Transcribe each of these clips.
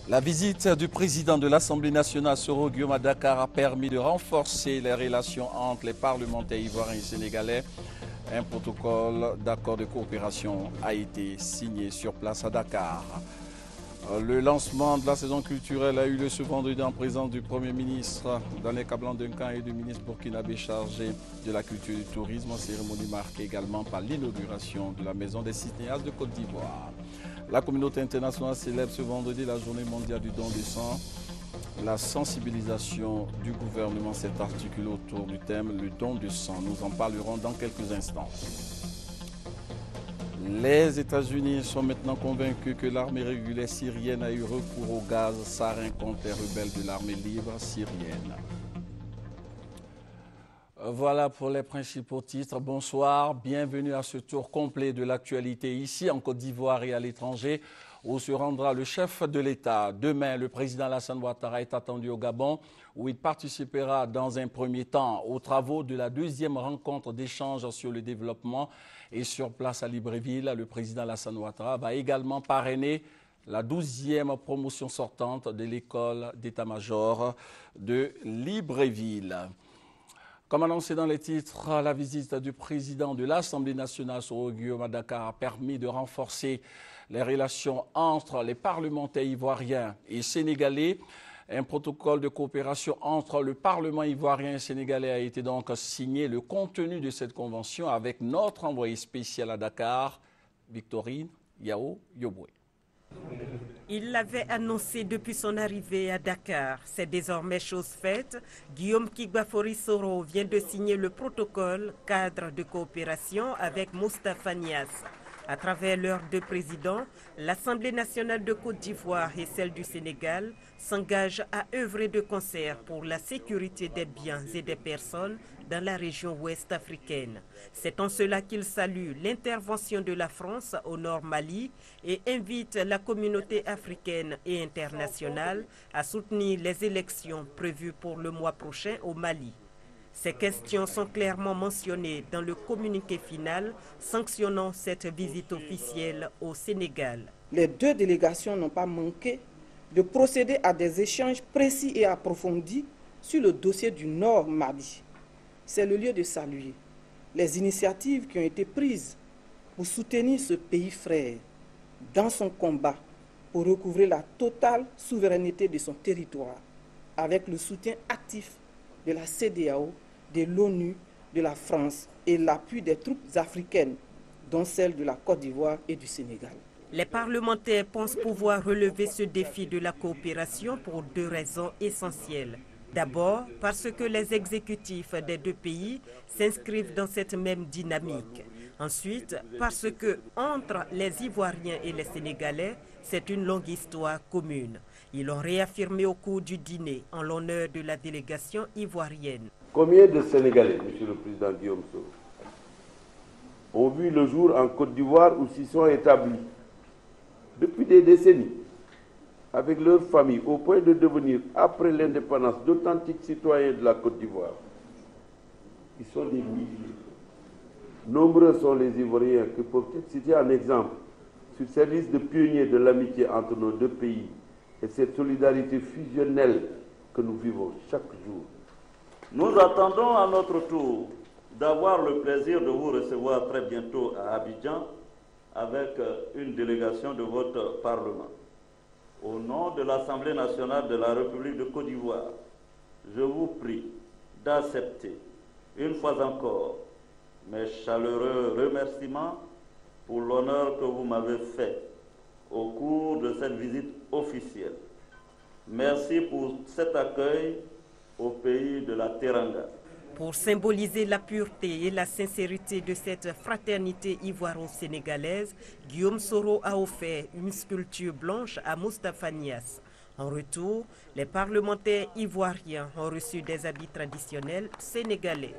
La visite du président de l'Assemblée nationale, Soro Guillaume, à Dakar a permis de renforcer les relations entre les parlementaires ivoiriens et sénégalais. Un protocole d'accord de coopération a été signé sur place à Dakar. Le lancement de la saison culturelle a eu lieu ce vendredi en présence du Premier ministre Daniel Kablan-Duncan et du ministre burkinabé chargé de la culture et du tourisme, en cérémonie marquée également par l'inauguration de la Maison des cinéastes de Côte d'Ivoire. La communauté internationale célèbre ce vendredi la journée mondiale du don de sang. La sensibilisation du gouvernement s'est articulée autour du thème « Le don de sang ». Nous en parlerons dans quelques instants. Les États-Unis sont maintenant convaincus que l'armée régulière syrienne a eu recours au gaz sarin contre les rebelles de l'armée libre syrienne. Voilà pour les principaux titres. Bonsoir, bienvenue à ce tour complet de l'actualité ici en Côte d'Ivoire et à l'étranger où se rendra le chef de l'État. Demain, le président Alassane Ouattara est attendu au Gabon où il participera dans un premier temps aux travaux de la deuxième rencontre d'échange sur le développement. Et sur place à Libreville, le président Alassane Ouattara va également parrainer la 12e promotion sortante de l'école d'état-major de Libreville. Comme annoncé dans les titres, la visite du président de l'Assemblée nationale, Soro Guillaume, à Dakar a permis de renforcer les relations entre les parlementaires ivoiriens et sénégalais. Un protocole de coopération entre le Parlement ivoirien et sénégalais a été donc signé. Le contenu de cette convention avec notre envoyé spécial à Dakar, Victorine Yao Yoboué. Il l'avait annoncé depuis son arrivée à Dakar. C'est désormais chose faite. Guillaume Kigbafori Soro vient de signer le protocole cadre de coopération avec Moustapha Niasse. À travers leurs deux présidents, l'Assemblée nationale de Côte d'Ivoire et celle du Sénégal s'engagent à œuvrer de concert pour la sécurité des biens et des personnes dans la région ouest africaine. C'est en cela qu'ils saluent l'intervention de la France au nord Mali et invitent la communauté africaine et internationale à soutenir les élections prévues pour le mois prochain au Mali. Ces questions sont clairement mentionnées dans le communiqué final sanctionnant cette visite officielle au Sénégal. Les deux délégations n'ont pas manqué de procéder à des échanges précis et approfondis sur le dossier du Nord Mali. C'est le lieu de saluer les initiatives qui ont été prises pour soutenir ce pays frère dans son combat pour recouvrer la totale souveraineté de son territoire avec le soutien actif de la CEDEAO, de l'ONU, de la France et l'appui des troupes africaines, dont celles de la Côte d'Ivoire et du Sénégal. Les parlementaires pensent pouvoir relever ce défi de la coopération pour deux raisons essentielles. D'abord, parce que les exécutifs des deux pays s'inscrivent dans cette même dynamique. Ensuite, parce que entre les Ivoiriens et les Sénégalais, c'est une longue histoire commune. Ils l'ont réaffirmé au cours du dîner en l'honneur de la délégation ivoirienne. Combien de Sénégalais, Monsieur le Président Guillaume Soro, ont vu le jour en Côte d'Ivoire où s'y sont établis depuis des décennies avec leurs familles au point de devenir, après l'indépendance, d'authentiques citoyens de la Côte d'Ivoire? Ils sont des milliers. Nombreux sont les Ivoiriens qui peuvent être cités en exemple sur cette liste de pionniers de l'amitié entre nos deux pays et cette solidarité fusionnelle que nous vivons chaque jour. Nous attendons à notre tour d'avoir le plaisir de vous recevoir très bientôt à Abidjan avec une délégation de votre Parlement. Au nom de l'Assemblée nationale de la République de Côte d'Ivoire, je vous prie d'accepter une fois encore mes chaleureux remerciements pour l'honneur que vous m'avez fait au cours de cette visite officielle. Merci pour cet accueil au pays de la Teranga. Pour symboliser la pureté et la sincérité de cette fraternité ivoiro-sénégalaise, Guillaume Soro a offert une sculpture blanche à Moustapha Niasse. En retour, les parlementaires ivoiriens ont reçu des habits traditionnels sénégalais.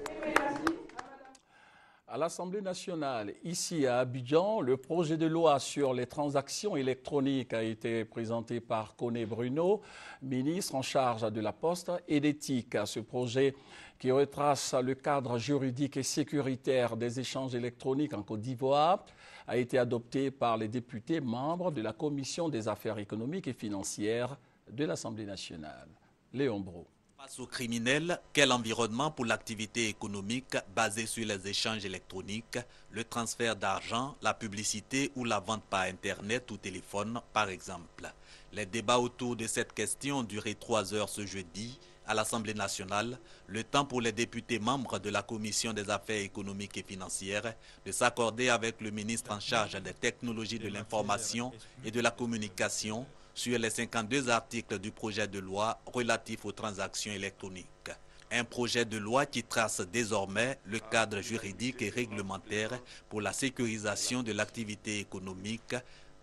À l'Assemblée nationale, ici à Abidjan, le projet de loi sur les transactions électroniques a été présenté par Koné Bruno, ministre en charge de la Poste et d'éthique. Ce projet qui retrace le cadre juridique et sécuritaire des échanges électroniques en Côte d'Ivoire a été adopté par les députés membres de la Commission des affaires économiques et financières de l'Assemblée nationale. Léon Bro. Face aux criminels, quel environnement pour l'activité économique basée sur les échanges électroniques, le transfert d'argent, la publicité ou la vente par Internet ou téléphone, par exemple. Les débats autour de cette question ont duré 3 heures ce jeudi à l'Assemblée nationale, le temps pour les députés membres de la Commission des affaires économiques et financières de s'accorder avec le ministre en charge des technologies de l'information et de la communication sur les 52 articles du projet de loi relatif aux transactions électroniques. Un projet de loi qui trace désormais le cadre juridique et réglementaire pour la sécurisation de l'activité économique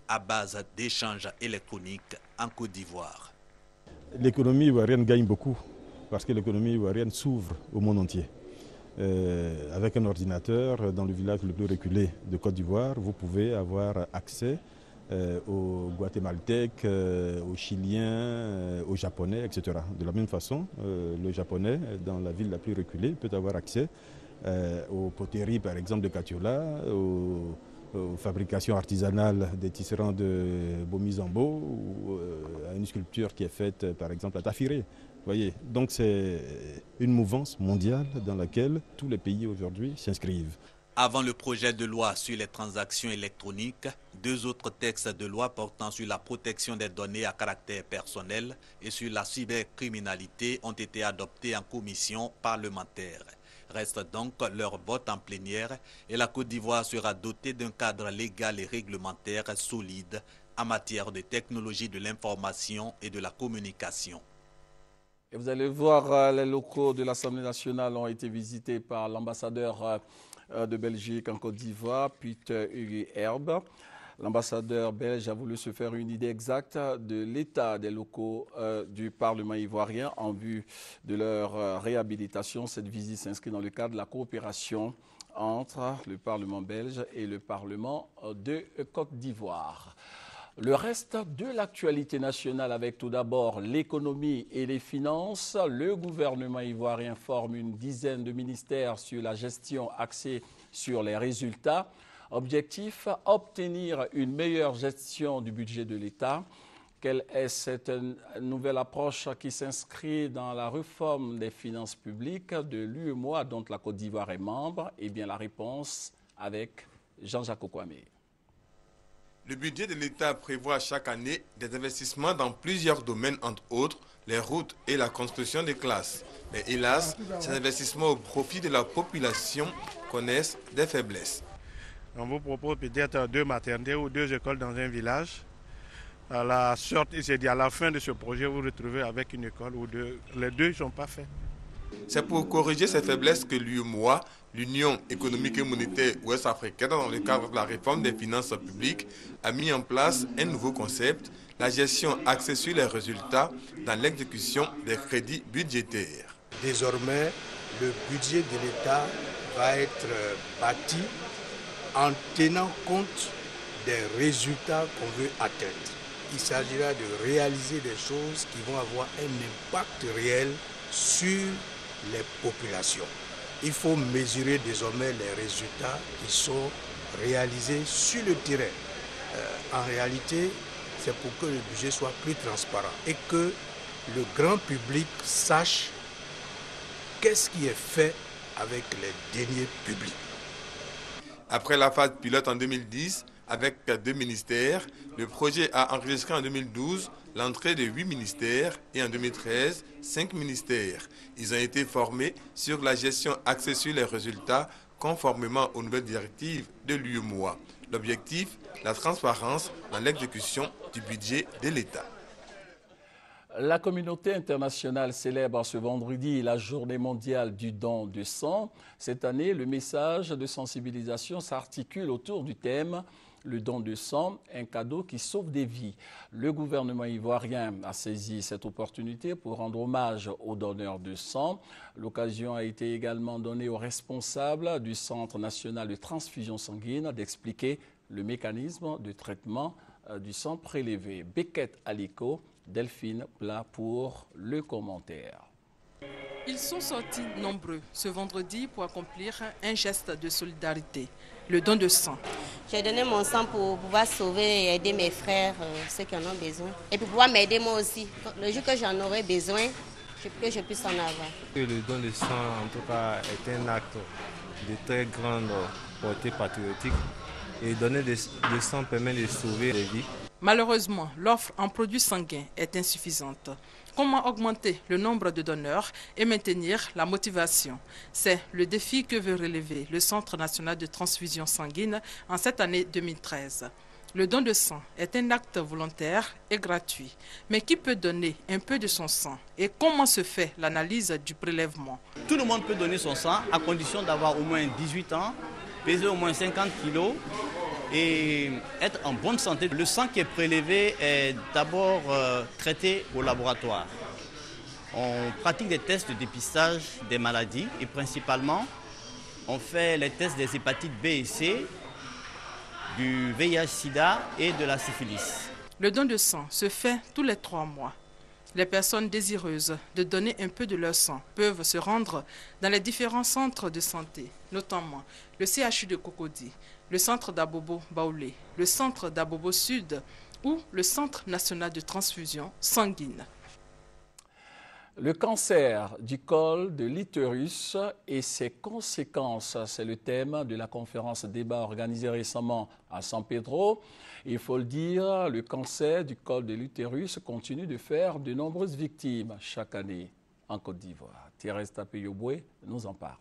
à base d'échanges électroniques en Côte d'Ivoire. L'économie ivoirienne gagne beaucoup parce que l'économie ivoirienne s'ouvre au monde entier. Avec un ordinateur, dans le village le plus reculé de Côte d'Ivoire, vous pouvez avoir accès aux Guatémaltèques, aux Chiliens, aux Japonais, etc. De la même façon, le Japonais, dans la ville la plus reculée, peut avoir accès aux poteries, par exemple, de Katiola, aux fabrications artisanales des tisserands de Bomizambo, ou à une sculpture qui est faite, par exemple, à Tafiré. Voyez, donc c'est une mouvance mondiale dans laquelle tous les pays aujourd'hui s'inscrivent. Avant le projet de loi sur les transactions électroniques, 2 autres textes de loi portant sur la protection des données à caractère personnel et sur la cybercriminalité ont été adoptés en commission parlementaire. Reste donc leur vote en plénière et la Côte d'Ivoire sera dotée d'un cadre légal et réglementaire solide en matière de technologie de l'information et de la communication. Et vous allez voir, les locaux de l'Assemblée nationale ont été visités par l'ambassadeur de Belgique en Côte d'Ivoire, Peter Hugues Herbe. L'ambassadeur belge a voulu se faire une idée exacte de l'état des locaux du Parlement ivoirien en vue de leur réhabilitation. Cette visite s'inscrit dans le cadre de la coopération entre le Parlement belge et le Parlement de Côte d'Ivoire. Le reste de l'actualité nationale avec tout d'abord l'économie et les finances. Le gouvernement ivoirien forme une dizaine de ministères sur la gestion axée sur les résultats. Objectif, obtenir une meilleure gestion du budget de l'État. Quelle est cette nouvelle approche qui s'inscrit dans la réforme des finances publiques de l'UEMOA dont la Côte d'Ivoire est membre? Eh bien, la réponse avec Jean-Jacques Okwame. Le budget de l'État prévoit chaque année des investissements dans plusieurs domaines, entre autres les routes et la construction des classes. Mais hélas, ces investissements au profit de la population connaissent des faiblesses. On vous propose peut-être 2 maternités ou 2 écoles dans un village. À la sorte, il s'est dit à la fin de ce projet, vous vous retrouvez avec une école ou 2. Les 2 ne sont pas faits. C'est pour corriger ces faiblesses que l'UEMOA, l'Union économique et monétaire ouest-africaine, dans le cadre de la réforme des finances publiques, a mis en place un nouveau concept, la gestion axée sur les résultats dans l'exécution des crédits budgétaires. Désormais, le budget de l'État va être bâti en tenant compte des résultats qu'on veut atteindre. Il s'agira de réaliser des choses qui vont avoir un impact réel sur les populations. Il faut mesurer désormais les résultats qui sont réalisés sur le terrain. En réalité, c'est pour que le budget soit plus transparent et que le grand public sache qu'est-ce qui est fait avec les deniers publics. Après la phase pilote en 2010, avec 2 ministères, le projet a enregistré en 2012 l'entrée de 8 ministères et en 2013, 5 ministères. Ils ont été formés sur la gestion axée sur les résultats conformément aux nouvelles directives de l'UEMOA. L'objectif, la transparence dans l'exécution du budget de l'État. La communauté internationale célèbre ce vendredi la journée mondiale du don de sang. Cette année, le message de sensibilisation s'articule autour du thème Le don de sang, un cadeau qui sauve des vies. Le gouvernement ivoirien a saisi cette opportunité pour rendre hommage aux donneurs de sang. L'occasion a été également donnée aux responsables du Centre national de transfusion sanguine d'expliquer le mécanisme de traitement du sang prélevé. Beckett Aliko, Delphine Plat pour le commentaire. Ils sont sortis nombreux ce vendredi pour accomplir un geste de solidarité, le don de sang. J'ai donné mon sang pour pouvoir sauver et aider mes frères, ceux qui en ont besoin. Et pour pouvoir m'aider moi aussi. Le jour que j'en aurai besoin, que je puisse en avoir. Le don de sang, en tout cas, est un acte de très grande portée patriotique. Et donner le sang permet de sauver des vies. Malheureusement, l'offre en produits sanguins est insuffisante. Comment augmenter le nombre de donneurs et maintenir la motivation? C'est le défi que veut relever le Centre national de transfusion sanguine en cette année 2013. Le don de sang est un acte volontaire et gratuit. Mais qui peut donner un peu de son sang? Et comment se fait l'analyse du prélèvement? Tout le monde peut donner son sang à condition d'avoir au moins 18 ans, peser au moins 50 kilos et être en bonne santé. Le sang qui est prélevé est d'abord traité au laboratoire. On pratique des tests de dépistage des maladies et principalement on fait les tests des hépatites B et C, du VIH-Sida et de la syphilis. Le don de sang se fait tous les 3 mois. Les personnes désireuses de donner un peu de leur sang peuvent se rendre dans les différents centres de santé, notamment le CHU de Cocody, le centre d'Abobo Baoulé, le centre d'Abobo Sud ou le Centre national de transfusion sanguine. Le cancer du col de l'utérus et ses conséquences, c'est le thème de la conférence débat organisée récemment à San Pedro. Il faut le dire, le cancer du col de l'utérus continue de faire de nombreuses victimes chaque année en Côte d'Ivoire. Thérèse Tapé-Yoboué nous en parle.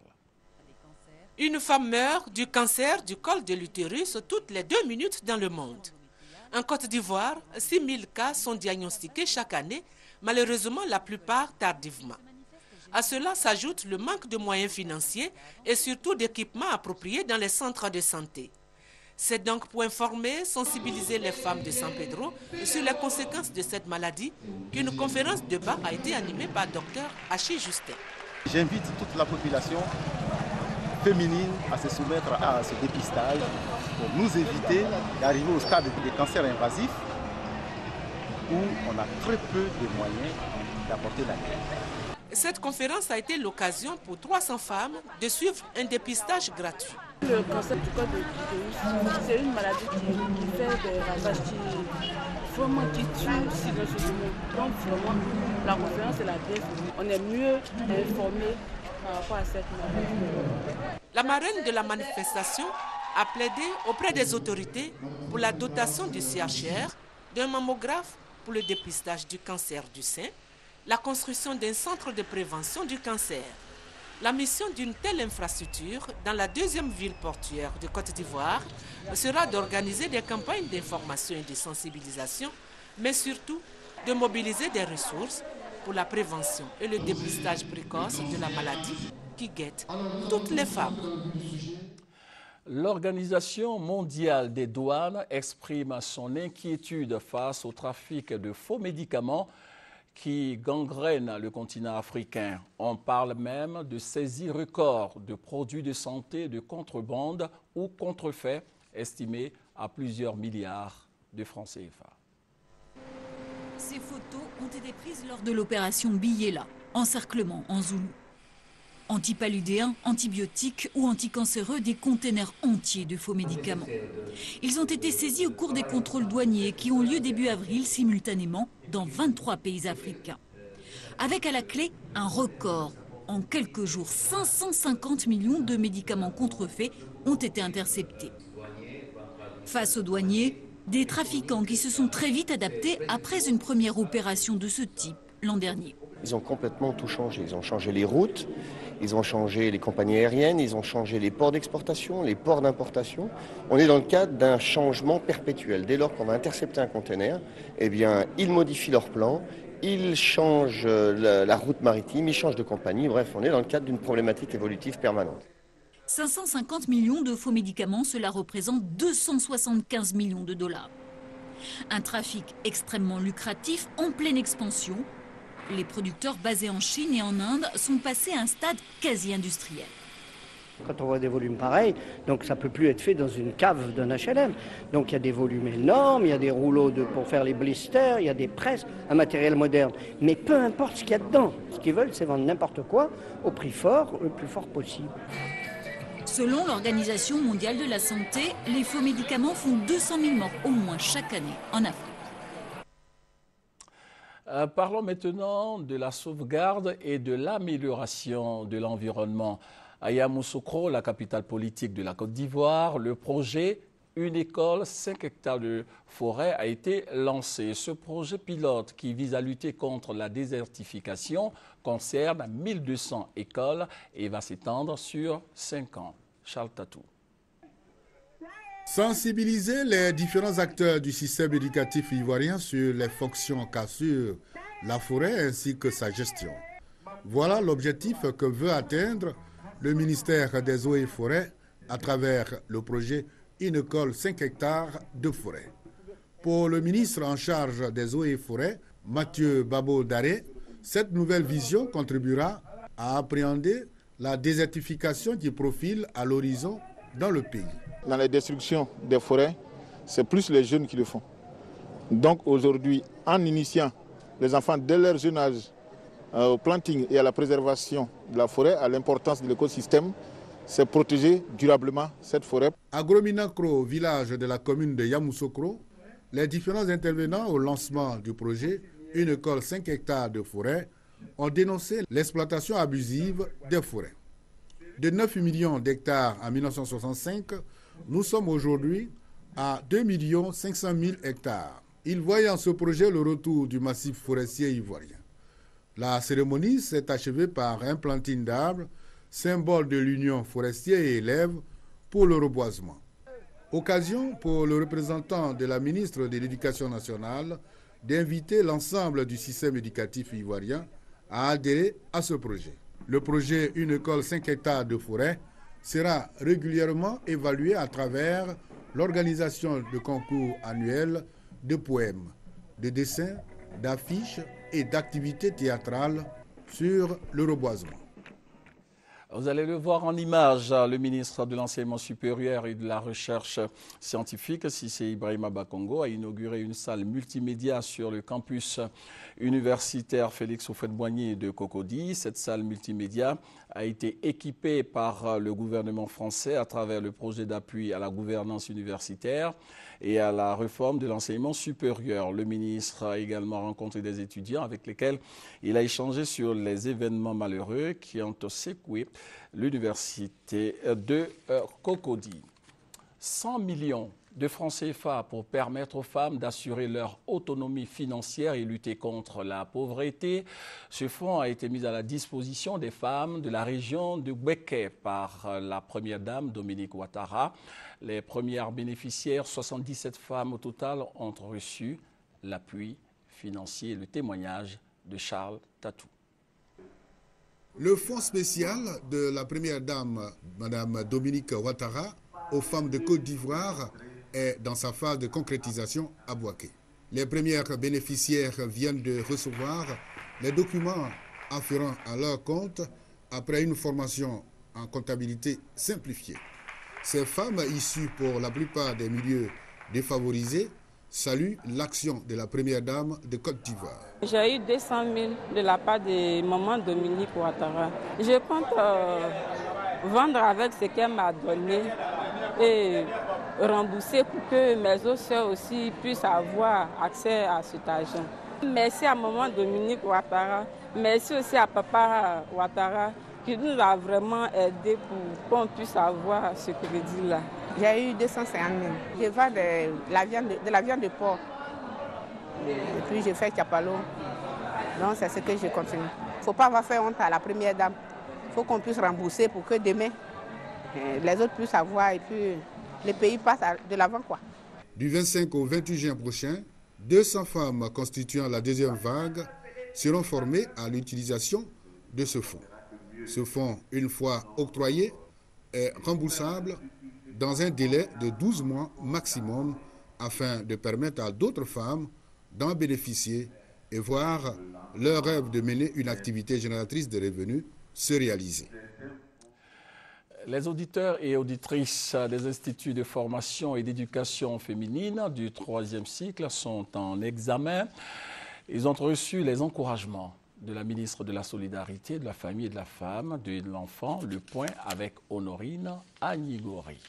Une femme meurt du cancer du col de l'utérus toutes les 2 minutes dans le monde. En Côte d'Ivoire, 6 000 cas sont diagnostiqués chaque année, malheureusement la plupart tardivement. À cela s'ajoute le manque de moyens financiers et surtout d'équipements appropriés dans les centres de santé. C'est donc pour informer, sensibiliser les femmes de San Pedro sur les conséquences de cette maladie qu'une conférence de débat a été animée par Dr Hachi Justin. J'invite toute la population féminine à se soumettre à ce dépistage pour nous éviter d'arriver au stade des cancers invasifs où on a très peu de moyens d'apporter la guerre. Cette conférence a été l'occasion pour 300 femmes de suivre un dépistage gratuit. Le cancer du col de l'utérus, c'est une maladie qui fait des ravages, qui tue silencieusement. Donc vraiment, la conférence est la bienvenue. On est mieux informé par rapport à cette maladie. La marraine de la manifestation a plaidé auprès des autorités pour la dotation du CHR, d'un mammographe pour le dépistage du cancer du sein, la construction d'un centre de prévention du cancer. La mission d'une telle infrastructure dans la 2e ville portuaire de Côte d'Ivoire sera d'organiser des campagnes d'information et de sensibilisation, mais surtout de mobiliser des ressources pour la prévention et le dépistage précoce de la maladie qui guette toutes les femmes. L'Organisation mondiale des douanes exprime son inquiétude face au trafic de faux médicaments qui gangrène le continent africain. On parle même de saisies records de produits de santé de contrebande ou contrefaits estimés à plusieurs milliards de francs CFA. Ces photos ont été prises lors de l'opération Billela, encerclement en Zoulou. Antipaludéens, antibiotiques ou anticancéreux, des containers entiers de faux médicaments. Ils ont été saisis au cours des contrôles douaniers qui ont lieu début avril simultanément dans 23 pays africains. Avec à la clé un record. En quelques jours, 550 millions de médicaments contrefaits ont été interceptés. Face aux douaniers, des trafiquants qui se sont très vite adaptés après une première opération de ce type l'an dernier. Ils ont complètement tout changé. Ils ont changé les routes, ils ont changé les compagnies aériennes, ils ont changé les ports d'exportation, les ports d'importation. On est dans le cadre d'un changement perpétuel. Dès lors qu'on va intercepter un conteneur, eh bien, ils modifient leur plan, ils changent la route maritime, ils changent de compagnie. Bref, on est dans le cadre d'une problématique évolutive permanente. 550 millions de faux médicaments, cela représente 275 millions de dollars. Un trafic extrêmement lucratif en pleine expansion. Les producteurs basés en Chine et en Inde sont passés à un stade quasi industriel. Quand on voit des volumes pareils, donc ça ne peut plus être fait dans une cave d'un HLM. Donc il y a des volumes énormes, il y a des rouleaux pour faire les blisters, il y a des presses, un matériel moderne. Mais peu importe ce qu'il y a dedans, ce qu'ils veulent c'est vendre n'importe quoi au prix fort, le plus fort possible. Selon l'Organisation mondiale de la santé, les faux médicaments font 200 000 morts au moins chaque année en Afrique. Parlons maintenant de la sauvegarde et de l'amélioration de l'environnement. À Yamoussoukro, la capitale politique de la Côte d'Ivoire, le projet Une école, 5 hectares de forêt a été lancé. Ce projet pilote qui vise à lutter contre la désertification concerne 1200 écoles et va s'étendre sur 5 ans. Charles Tatou. Sensibiliser les différents acteurs du système éducatif ivoirien sur les fonctions qu'assure la forêt ainsi que sa gestion. Voilà l'objectif que veut atteindre le ministère des Eaux et Forêts à travers le projet Une école 5 hectares de forêt. Pour le ministre en charge des Eaux et Forêts, Mathieu Babo Daré, cette nouvelle vision contribuera à appréhender la désertification qui profile à l'horizon dans le pays. Dans la destruction des forêts, c'est plus les jeunes qui le font. Donc aujourd'hui, en initiant les enfants dès leur jeune âge au planting et à la préservation de la forêt, à l'importance de l'écosystème, c'est protéger durablement cette forêt. À Grominakro, village de la commune de Yamoussoukro, les différents intervenants au lancement du projet Une école 5 hectares de forêt ont dénoncé l'exploitation abusive des forêts. De 9 millions d'hectares en 1965, nous sommes aujourd'hui à 2 500 000 hectares. Ils voient en ce projet le retour du massif forestier ivoirien. La cérémonie s'est achevée par un planting d'arbres, symbole de l'union forestier et élèves pour le reboisement. Occasion pour le représentant de la ministre de l'Éducation nationale d'inviter l'ensemble du système éducatif ivoirien à adhérer à ce projet. Le projet Une école 5 hectares de forêt sera régulièrement évalué à travers l'organisation de concours annuels de poèmes, de dessins, d'affiches et d'activités théâtrales sur le reboisement. Vous allez le voir en image, le ministre de l'Enseignement supérieur et de la Recherche scientifique, Cissé Ibrahima Bakongo, a inauguré une salle multimédia sur le campus universitaire Félix Houphouët-Boigny de Cocody. Cette salle multimédia a été équipée par le gouvernement français à travers le projet d'appui à la gouvernance universitaire et à la réforme de l'enseignement supérieur. Le ministre a également rencontré des étudiants avec lesquels il a échangé sur les événements malheureux qui ont secoué l'université de Cocody. 100 millions de francs CFA pour permettre aux femmes d'assurer leur autonomie financière et lutter contre la pauvreté. Ce fonds a été mis à la disposition des femmes de la région de Bouéké par la première dame Dominique Ouattara. Les premières bénéficiaires, 77 femmes au total, ont reçu l'appui financier et le témoignage de Charles Tatou. Le fonds spécial de la première dame, Mme Dominique Ouattara, aux femmes de Côte d'Ivoire est dans sa phase de concrétisation à Bouaké. Les premières bénéficiaires viennent de recevoir les documents afférents à leur compte après une formation en comptabilité simplifiée. Ces femmes, issues pour la plupart des milieux défavorisés, saluent l'action de la première dame de Côte d'Ivoire. J'ai eu 200 000 de la part de maman Dominique Ouattara. Je compte vendre avec ce qu'elle m'a donné et rembourser pour que mes autres soeurs aussi puissent avoir accès à cet argent. Merci à maman Dominique Ouattara, merci aussi à papa Ouattara qui nous a vraiment aidés pour qu'on puisse avoir ce crédit-là. J'ai eu 250 000. Je vends de la viande de porc. Et puis je fais chapalo. Donc c'est ce que je continue. Il ne faut pas avoir fait honte à la première dame. Il faut qu'on puisse rembourser pour que demain, les autres puissent avoir et puis le pays passe de l'avant, quoi. Du 25 au 28 juin prochain, 200 femmes constituant la deuxième vague seront formées à l'utilisation de ce fonds. Ce fonds, une fois octroyé, est remboursable dans un délai de 12 mois maximum afin de permettre à d'autres femmes d'en bénéficier et voir leur rêve de mener une activité génératrice de revenus se réaliser. Les auditeurs et auditrices des instituts de formation et d'éducation féminine du 3e cycle sont en examen. Ils ont reçu les encouragements de la ministre de la Solidarité, de la Famille et de la Femme, de l'Enfant. Le point avec Honorine Agnigori.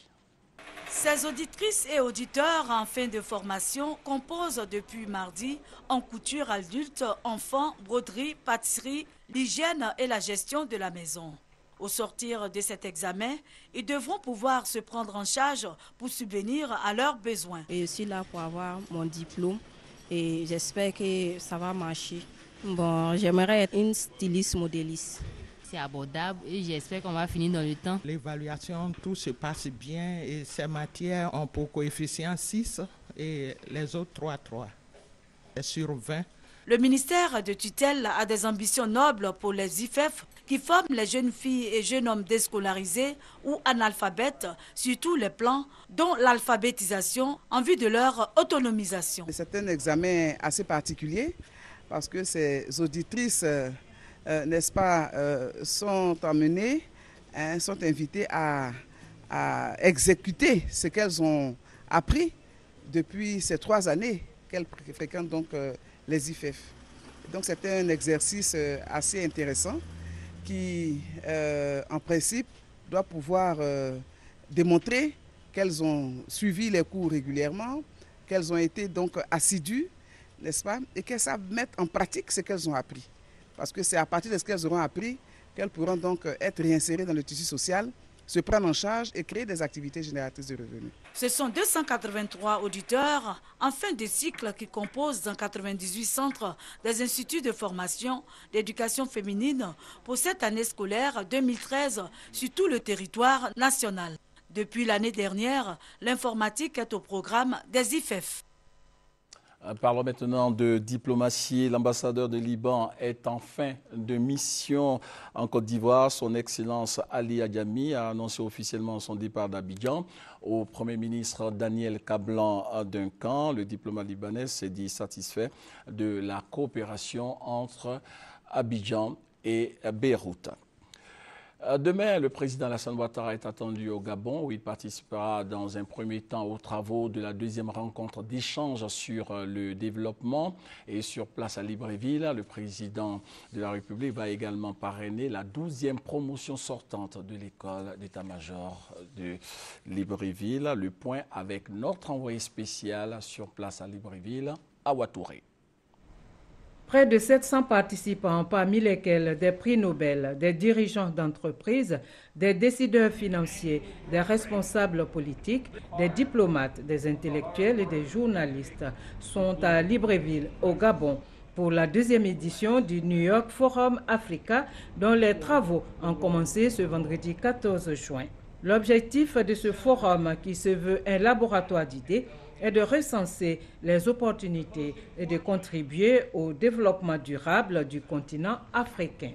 Ces auditrices et auditeurs en fin de formation composent depuis mardi en couture adulte, enfants, broderie, pâtisserie, l'hygiène et la gestion de la maison. Au sortir de cet examen, ils devront pouvoir se prendre en charge pour subvenir à leurs besoins. Je suis là pour avoir mon diplôme et j'espère que ça va marcher. Bon, j'aimerais être une styliste modéliste. C'est abordable et j'espère qu'on va finir dans le temps. L'évaluation, tout se passe bien et ces matières ont pour coefficient 6 et les autres 3 sur 20. Le ministère de tutelle a des ambitions nobles pour les IFEF qui forment les jeunes filles et jeunes hommes déscolarisés ou analphabètes sur tous les plans, dont l'alphabétisation en vue de leur autonomisation. C'est un examen assez particulier parce que ces auditrices n'est-ce pas, sont emmenées, sont invitées à exécuter ce qu'elles ont appris depuis ces 3 années qu'elles fréquentent donc les IFEF. Donc c'est un exercice assez intéressant qui, en principe, doit pouvoir démontrer qu'elles ont suivi les cours régulièrement, qu'elles ont été donc assidues, n'est-ce pas, et qu'elles savent mettre en pratique ce qu'elles ont appris. Parce que c'est à partir de ce qu'elles auront appris qu'elles pourront donc être réinsérées dans le tissu social, se prendre en charge et créer des activités génératrices de revenus. Ce sont 283 auditeurs en fin de cycle qui composent dans 98 centres des instituts de formation d'éducation féminine pour cette année scolaire 2013 sur tout le territoire national. Depuis l'année dernière, l'informatique est au programme des IFEF. Parlons maintenant de diplomatie. L'ambassadeur de Liban est en fin de mission en Côte d'Ivoire. Son Excellence Ali Adjami a annoncé officiellement son départ d'Abidjan au Premier ministre Daniel Kablan-Duncan. Le diplomate libanais s'est dit satisfait de la coopération entre Abidjan et Beyrouth. Demain, le président Alassane Ouattara est attendu au Gabon où il participera dans un premier temps aux travaux de la 2e rencontre d'échange sur le développement. Et sur place à Libreville, le président de la République va également parrainer la 12e promotion sortante de l'école d'état-major de Libreville. Le point avec notre envoyé spécial sur place à Libreville, Awa Touré. Près de 700 participants, parmi lesquels des prix Nobel, des dirigeants d'entreprises, des décideurs financiers, des responsables politiques, des diplomates, des intellectuels et des journalistes, sont à Libreville, au Gabon, pour la 2e édition du New York Forum Africa, dont les travaux ont commencé ce vendredi 14 juin. L'objectif de ce forum, qui se veut un laboratoire d'idées, est de recenser les opportunités et de contribuer au développement durable du continent africain.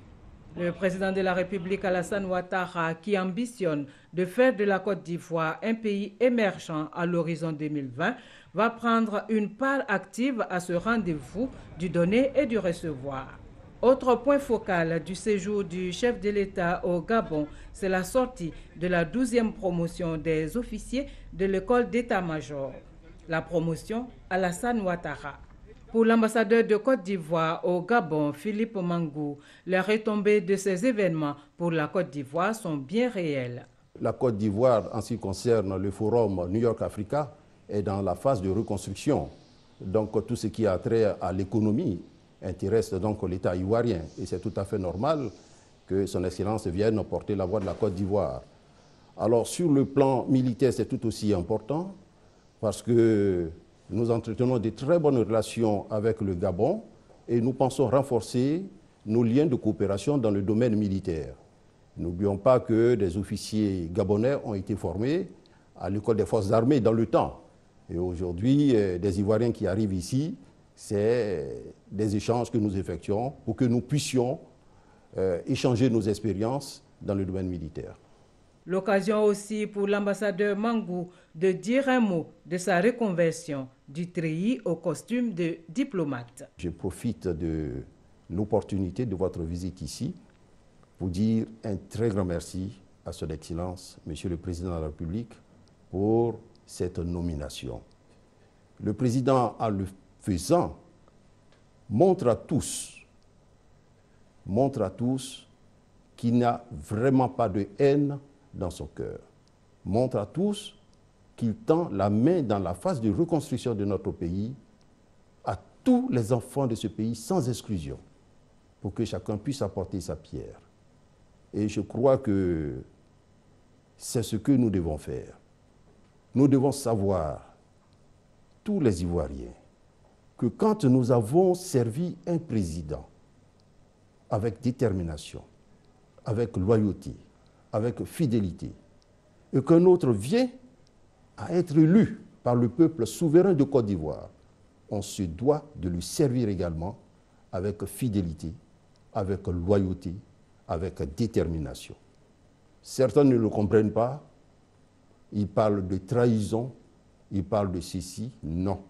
Le président de la République, Alassane Ouattara, qui ambitionne de faire de la Côte d'Ivoire un pays émergent à l'horizon 2020, va prendre une part active à ce rendez-vous du donner et du recevoir. Autre point focal du séjour du chef de l'État au Gabon, c'est la sortie de la 12e promotion des officiers de l'école d'état-major. La promotion Alassane Ouattara. Pour l'ambassadeur de Côte d'Ivoire au Gabon, Philippe Mangou, les retombées de ces événements pour la Côte d'Ivoire sont bien réelles. La Côte d'Ivoire, en ce qui concerne le forum New York Africa, est dans la phase de reconstruction. Donc tout ce qui a trait à l'économie intéresse donc l'État ivoirien. Et c'est tout à fait normal que son Excellence vienne porter la voix de la Côte d'Ivoire. Alors sur le plan militaire, c'est tout aussi important, parce que nous entretenons de très bonnes relations avec le Gabon et nous pensons renforcer nos liens de coopération dans le domaine militaire. N'oublions pas que des officiers gabonais ont été formés à l'école des forces armées dans le temps. Et aujourd'hui, des Ivoiriens qui arrivent ici, c'est des échanges que nous effectuons pour que nous puissions échanger nos expériences dans le domaine militaire. L'occasion aussi pour l'ambassadeur Mangou de dire un mot de sa reconversion du treillis au costume de diplomate. Je profite de l'opportunité de votre visite ici pour dire un très grand merci à son Excellence, Monsieur le Président de la République, pour cette nomination. Le Président, en le faisant, montre à tous qu'il n'a vraiment pas de haine dans son cœur. Montre à tous qu'il tend la main dans la phase de reconstruction de notre pays à tous les enfants de ce pays sans exclusion, pour que chacun puisse apporter sa pierre. Et je crois que c'est ce que nous devons faire. Nous devons savoir, tous les Ivoiriens, que quand nous avons servi un président avec détermination, avec loyauté, avec fidélité, et qu'un autre vient à être élu par le peuple souverain de Côte d'Ivoire, on se doit de lui servir également avec fidélité, avec loyauté, avec détermination. Certains ne le comprennent pas, ils parlent de trahison, ils parlent de ceci. Non.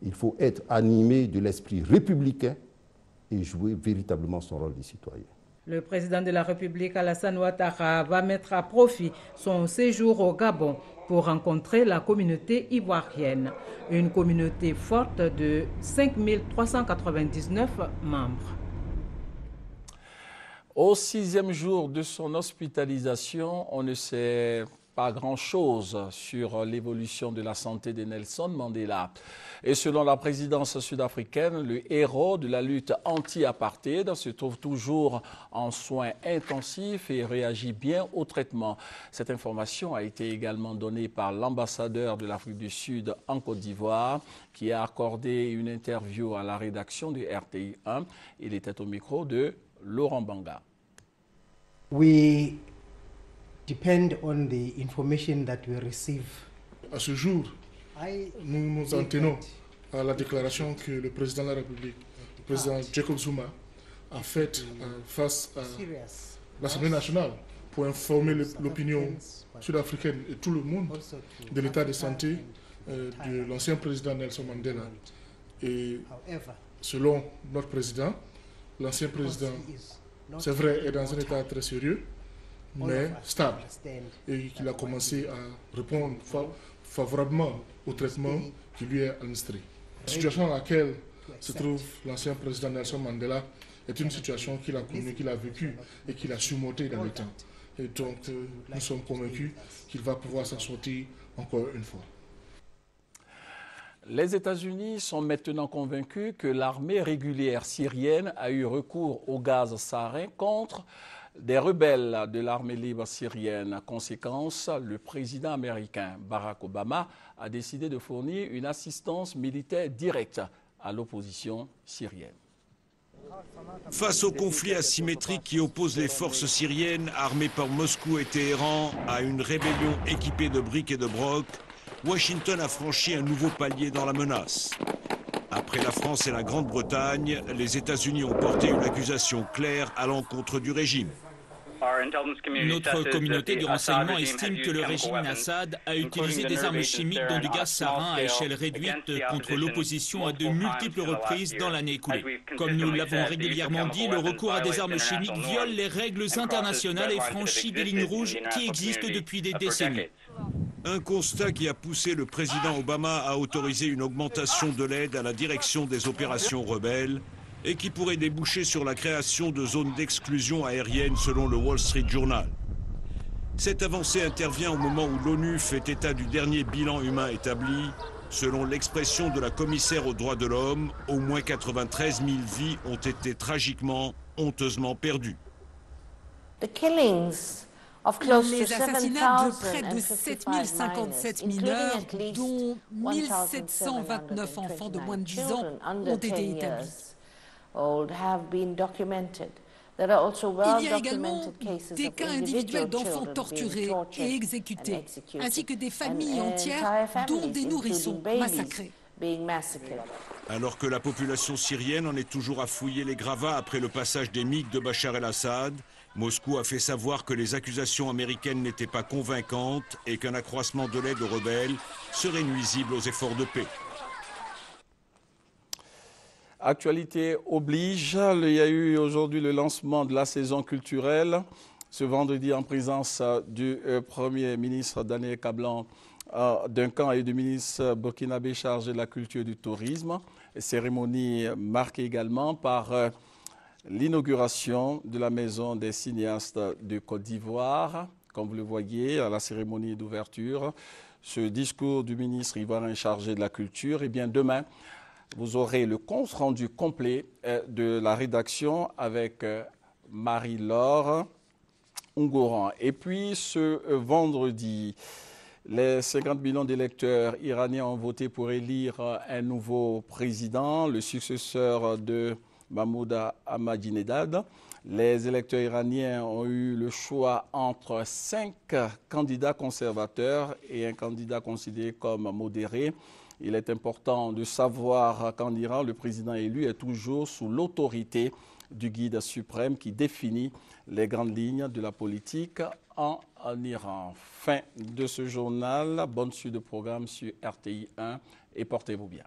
Il faut être animé de l'esprit républicain et jouer véritablement son rôle de citoyen. Le président de la République, Alassane Ouattara, va mettre à profit son séjour au Gabon pour rencontrer la communauté ivoirienne, une communauté forte de 5399 membres. Au 6e jour de son hospitalisation, on ne sait pas grand-chose sur l'évolution de la santé de Nelson Mandela. Et selon la présidence sud-africaine, le héros de la lutte anti-apartheid se trouve toujours en soins intensifs et réagit bien au traitement. Cette information a été également donnée par l'ambassadeur de l'Afrique du Sud en Côte d'Ivoire, qui a accordé une interview à la rédaction du RTI 1. Il était au micro de Laurent Banga. We depend on the information that we receive. À ce jour, nous nous en tenons à la déclaration que le président de la République, le président Jacob Zuma, a faite face à l'Assemblée nationale pour informer l'opinion sud-africaine et tout le monde de l'état de santé de l'ancien président Nelson Mandela. Et selon notre président, l'ancien président, c'est vrai, est dans un état très sérieux, mais stable, et qu'il a commencé à répondre favorablement au traitement qui lui est administré. La situation dans laquelle se trouve l'ancien président Nelson Mandela est une situation qu'il a connue, qu'il a vécue et qu'il a surmontée dans le temps. Et donc, nous sommes convaincus qu'il va pouvoir s'en sortir encore une fois. Les États-Unis sont maintenant convaincus que l'armée régulière syrienne a eu recours au gaz sarin contre des rebelles de l'armée libre syrienne. Conséquence, le président américain Barack Obama a décidé de fournir une assistance militaire directe à l'opposition syrienne. Face au conflit asymétrique qui oppose les forces syriennes armées par Moscou et Téhéran à une rébellion équipée de briques et de broc, Washington a franchi un nouveau palier dans la menace. Après la France et la Grande-Bretagne, les États-Unis ont porté une accusation claire à l'encontre du régime. Notre communauté de renseignement estime que le régime Assad a utilisé des armes chimiques dont du gaz sarin à échelle réduite contre l'opposition à de multiples reprises dans l'année écoulée. Comme nous l'avons régulièrement dit, le recours à des armes chimiques viole les règles internationales et franchit des lignes rouges qui existent depuis des décennies. Un constat qui a poussé le président Obama à autoriser une augmentation de l'aide à la direction des opérations rebelles et qui pourrait déboucher sur la création de zones d'exclusion aérienne selon le Wall Street Journal. Cette avancée intervient au moment où l'ONU fait état du dernier bilan humain établi. Selon l'expression de la commissaire aux droits de l'homme, au moins 93 000 vies ont été tragiquement, honteusement perdues. Les assassinats de près de 7057 mineurs, dont 1729 enfants de moins de 10 ans, ont été établis. Il y a également des cas individuels d'enfants torturés et exécutés, ainsi que des familles entières, dont des nourrissons massacrés. Alors que la population syrienne en est toujours à fouiller les gravats après le passage des MiG de Bachar el-Assad, Moscou a fait savoir que les accusations américaines n'étaient pas convaincantes et qu'un accroissement de l'aide aux rebelles serait nuisible aux efforts de paix. Actualité oblige, il y a eu aujourd'hui le lancement de la saison culturelle. Ce vendredi, en présence du Premier ministre Daniel Kablan, Duncan et du ministre burkinabé chargé de la culture et du tourisme. Cérémonie marquée également par l'inauguration de la Maison des cinéastes de Côte d'Ivoire. Comme vous le voyez, à la cérémonie d'ouverture, ce discours du ministre ivoirien chargé de la culture. Et bien demain, vous aurez le compte rendu complet de la rédaction avec Marie-Laure Ungoran. Et puis ce vendredi, les 50 millions d'électeurs iraniens ont voté pour élire un nouveau président, le successeur de Mahmoud Ahmadinejad. Les électeurs iraniens ont eu le choix entre 5 candidats conservateurs et un candidat considéré comme modéré. Il est important de savoir qu'en Iran, le président élu est toujours sous l'autorité du guide suprême qui définit les grandes lignes de la politique en Iran. Fin de ce journal. Bonne suite de programme sur RTI 1 et portez-vous bien.